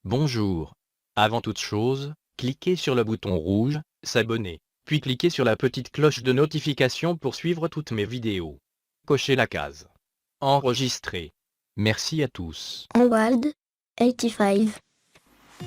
Bonjour. Avant toute chose, cliquez sur le bouton rouge, s'abonner, puis cliquez sur la petite cloche de notification pour suivre toutes mes vidéos. Cochez la case. Enregistrer. Merci à tous. Onward 85.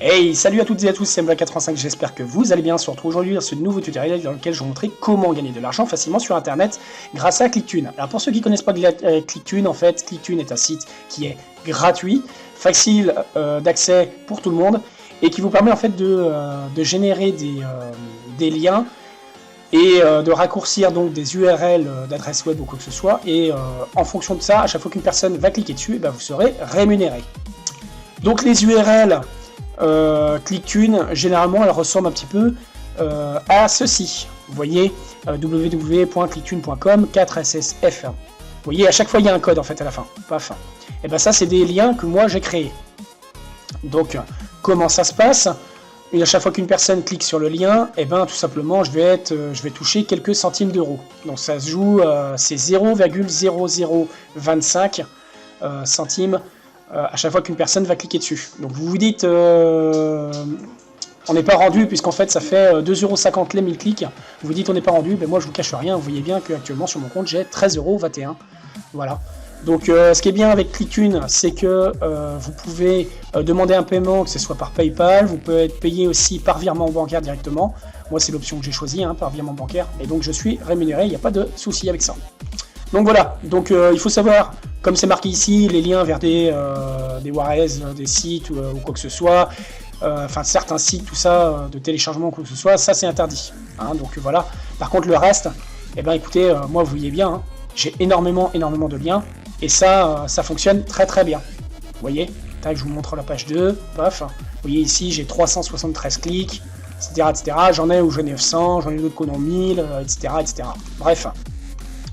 Hey, salut à toutes et à tous, c'est MBA85, j'espère que vous allez bien. On se retrouve aujourd'hui dans ce nouveau tutoriel dans lequel je vais vous montrer comment gagner de l'argent facilement sur internet grâce à ClickTune. Alors pour ceux qui ne connaissent pas ClickTune, en fait, ClickTune est un site qui est gratuit, facile d'accès pour tout le monde et qui vous permet en fait de générer des liens et de raccourcir donc des URL d'adresse web ou quoi que ce soit, et en fonction de ça, à chaque fois qu'une personne va cliquer dessus, et ben vous serez rémunéré. Donc les URL ClickTune, généralement elles ressemblent un petit peu à ceci. Vous voyez, www.clicktune.com 4SSF. Vous voyez, à chaque fois il y a un code en fait à la fin. Paf. Et ben ça c'est des liens que moi j'ai créés. Donc comment ça se passe? Et à chaque fois qu'une personne clique sur le lien, et ben tout simplement je vais toucher quelques centimes d'euros. Donc ça se joue, c'est 0,0025 centimes à chaque fois qu'une personne va cliquer dessus. Donc vous vous dites, on n'est pas rendu, puisqu'en fait ça fait 2,50€ les 1000 clics. Vous vous dites on n'est pas rendu, ben moi je vous cache rien, vous voyez bien qu'actuellement sur mon compte j'ai 13,21€. Voilà. Donc ce qui est bien avec ClickTune, c'est que vous pouvez demander un paiement, que ce soit par PayPal, vous pouvez être payé aussi par virement bancaire directement. Moi c'est l'option que j'ai choisie, par virement bancaire, et donc je suis rémunéré, il n'y a pas de souci avec ça. Donc voilà, donc il faut savoir, comme c'est marqué ici, les liens vers des URLs, des sites ou quoi que ce soit, enfin certains sites, tout ça, de téléchargement ou quoi que ce soit, ça c'est interdit. Donc voilà, par contre le reste, eh ben écoutez, moi vous voyez bien, j'ai énormément de liens, et ça fonctionne très bien. Vous voyez, tac, je vous montre la page 2, paf, vous voyez ici j'ai 373 clics, etc. J'en ai où j'en ai 900, j'en ai d'autres qui en ont 1000, etc. Bref.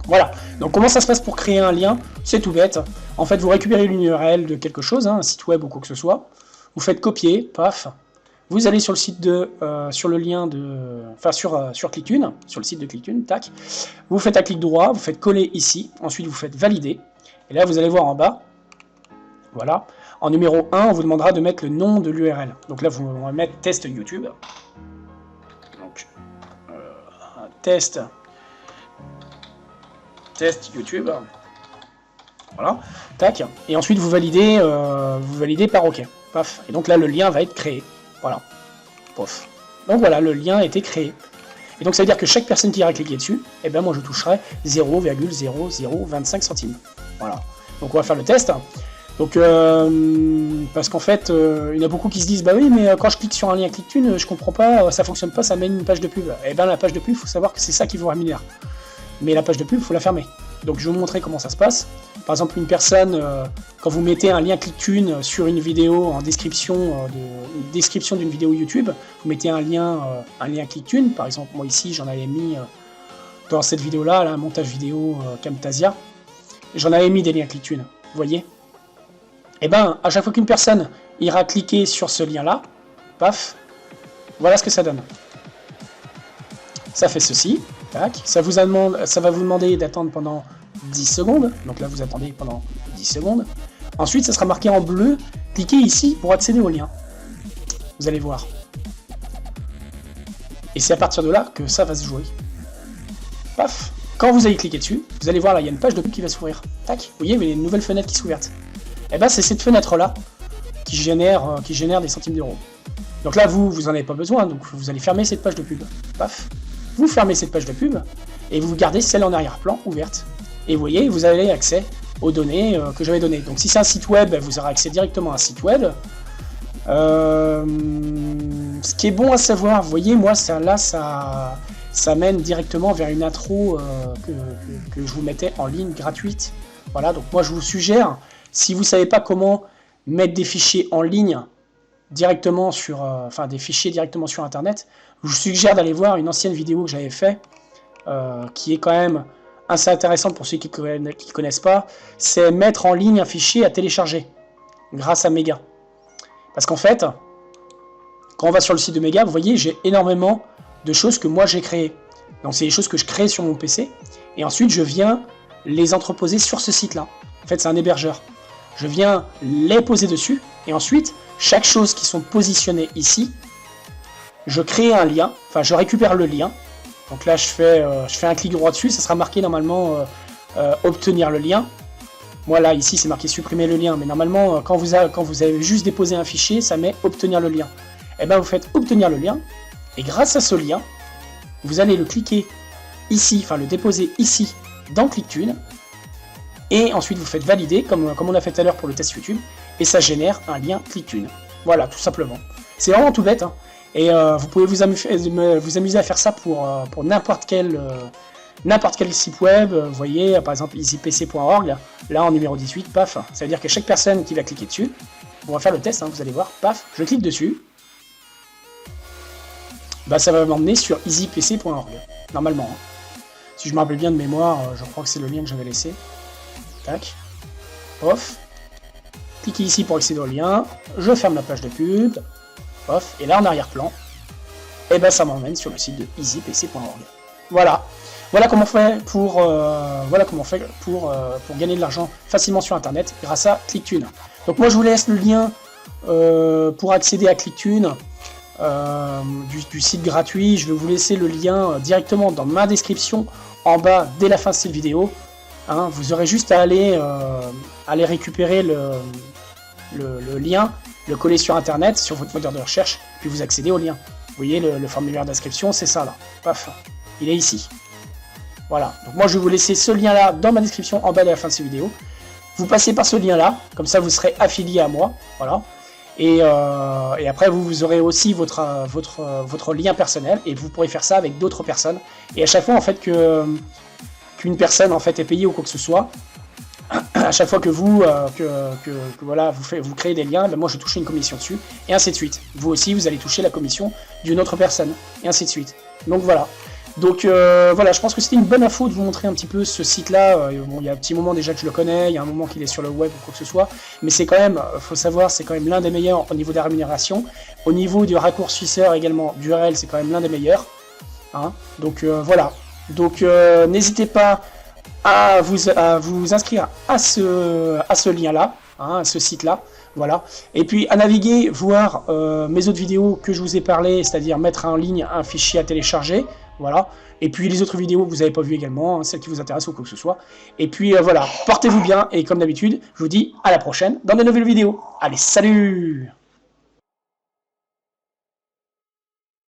Voilà, donc comment ça se passe pour créer un lien? C'est tout bête. En fait, vous récupérez une URL de quelque chose, un site web ou quoi que ce soit, vous faites copier, paf, vous allez sur le site sur le lien sur ClickTune, sur le site de ClickTune, tac, vous faites un clic droit, vous faites coller ici, ensuite vous faites valider, et là vous allez voir en bas, voilà, en numéro 1, on vous demandera de mettre le nom de l'URL. Donc là, on va mettre test YouTube, donc test YouTube, voilà, tac, et ensuite vous validez par OK, paf, et donc là le lien va être créé, voilà, pof. Donc voilà, le lien a été créé, et donc ça veut dire que chaque personne qui ira cliquer dessus, et ben moi je toucherai 0,0025 centimes, voilà. Donc on va faire le test, donc parce qu'en fait il y en a beaucoup qui se disent bah oui mais quand je clique sur un lien ClickTune je comprends pas, ça fonctionne pas, ça mène une page de pub, et ben la page de pub il faut savoir que c'est ça qui vous rémunère. Mais la page de pub, il faut la fermer. Donc je vais vous montrer comment ça se passe. Par exemple, une personne, quand vous mettez un lien ClickTune sur une vidéo en description d'une vidéo YouTube, vous mettez un lien ClickTune. Par exemple, moi ici, j'en avais mis dans cette vidéo-là, un montage vidéo Camtasia, j'en avais mis des liens ClickTune. Vous voyez? Et ben, à chaque fois qu'une personne ira cliquer sur ce lien-là, paf, voilà ce que ça donne. Ça fait ceci. Ça va vous demander d'attendre pendant 10 secondes, donc là vous attendez pendant 10 secondes. Ensuite ça sera marqué en bleu, cliquez ici pour accéder au lien. Vous allez voir. Et c'est à partir de là que ça va se jouer. Paf. Quand vous allez cliquer dessus, vous allez voir là, il y a une page de pub qui va s'ouvrir. Tac, vous voyez, il y a une nouvelle fenêtre qui s'ouvre. Et ben c'est cette fenêtre là qui génère des centimes d'euros. Donc là vous en avez pas besoin, donc vous allez fermer cette page de pub. Paf. Vous fermez cette page de pub et vous gardez celle en arrière-plan ouverte. Et vous voyez, vous avez accès aux données que j'avais données. Donc si c'est un site web, vous aurez accès directement à un site web. Ce qui est bon à savoir, vous voyez, moi ça mène directement vers une intro que je vous mettais en ligne gratuite. Voilà, donc moi je vous suggère, si vous ne savez pas comment mettre des fichiers en ligne directement des fichiers directement sur internet, je vous suggère d'aller voir une ancienne vidéo que j'avais fait qui est quand même assez intéressante pour ceux qui ne connaissent pas. C'est mettre en ligne un fichier à télécharger grâce à Mega, parce qu'en fait quand on va sur le site de Mega, vous voyez, j'ai énormément de choses que moi j'ai créées. Donc c'est des choses que je crée sur mon PC et ensuite je viens les entreposer sur ce site là. En fait c'est un hébergeur. je viens les poser dessus, et ensuite, chaque chose qui sont positionnées ici, je crée un lien, enfin je récupère le lien. Donc là je fais un clic droit dessus, ça sera marqué normalement obtenir le lien. Moi là ici c'est marqué supprimer le lien, mais normalement quand vous avez juste déposé un fichier, ça met obtenir le lien. Et bien vous faites obtenir le lien, et grâce à ce lien, vous allez le cliquer ici, enfin le déposer ici dans ClickTune, et ensuite vous faites valider, comme on a fait tout à l'heure pour le test YouTube, et ça génère un lien ClickTune. Voilà, tout simplement. C'est vraiment tout bête, hein. Et vous pouvez vous amuser à faire ça pour n'importe quel site web. Vous voyez, par exemple, easypc.org, là en numéro 18, paf. Ça veut dire que chaque personne qui va cliquer dessus, on va faire le test, hein, vous allez voir, paf, je clique dessus, bah ça va m'emmener sur easypc.org, normalement. Hein. Si je me rappelle bien de mémoire, je crois que c'est le lien que j'avais laissé. Tac, off. Cliquez ici pour accéder au lien, je ferme la page de pub. Off, et là en arrière-plan, et ben ça m'emmène sur le site de easypc.org. Voilà. Voilà comment on fait pour gagner de l'argent facilement sur internet grâce à ClickTune. Donc moi je vous laisse le lien pour accéder à ClickTune du site gratuit. Je vais vous laisser le lien directement dans ma description en bas dès la fin de cette vidéo. Hein, vous aurez juste à aller récupérer le lien, le coller sur internet, sur votre moteur de recherche, puis vous accédez au lien. Vous voyez le formulaire d'inscription, c'est ça là. Paf, il est ici. Voilà, donc moi je vais vous laisser ce lien là dans ma description en bas de la fin de cette vidéo. Vous passez par ce lien là, comme ça vous serez affilié à moi. Voilà. Et après vous aurez aussi votre lien personnel et vous pourrez faire ça avec d'autres personnes. Et à chaque fois en fait qu'une personne en fait est payée ou quoi que ce soit, à chaque fois que voilà, vous créez des liens, ben moi je touche une commission dessus, et ainsi de suite. Vous aussi, vous allez toucher la commission d'une autre personne, et ainsi de suite. Donc voilà. Donc voilà, je pense que c'était une bonne info de vous montrer un petit peu ce site-là. Bon, il y a un petit moment déjà que je le connais, il y a un moment qu'il est sur le web ou quoi que ce soit, mais c'est quand même, faut savoir, c'est quand même l'un des meilleurs au niveau de la rémunération. Au niveau du raccourcisseur également, d'URL, c'est quand même l'un des meilleurs. Hein. Donc voilà. Donc n'hésitez pas à vous inscrire à ce lien-là, hein, à ce site-là, voilà. Et puis à naviguer, voir mes autres vidéos que je vous ai parlé, c'est-à-dire mettre en ligne un fichier à télécharger, voilà. Et puis les autres vidéos que vous n'avez pas vues également, hein, celles qui vous intéressent ou quoi que ce soit. Et puis voilà, portez-vous bien, et comme d'habitude, je vous dis à la prochaine dans de nouvelles vidéos. Allez, salut!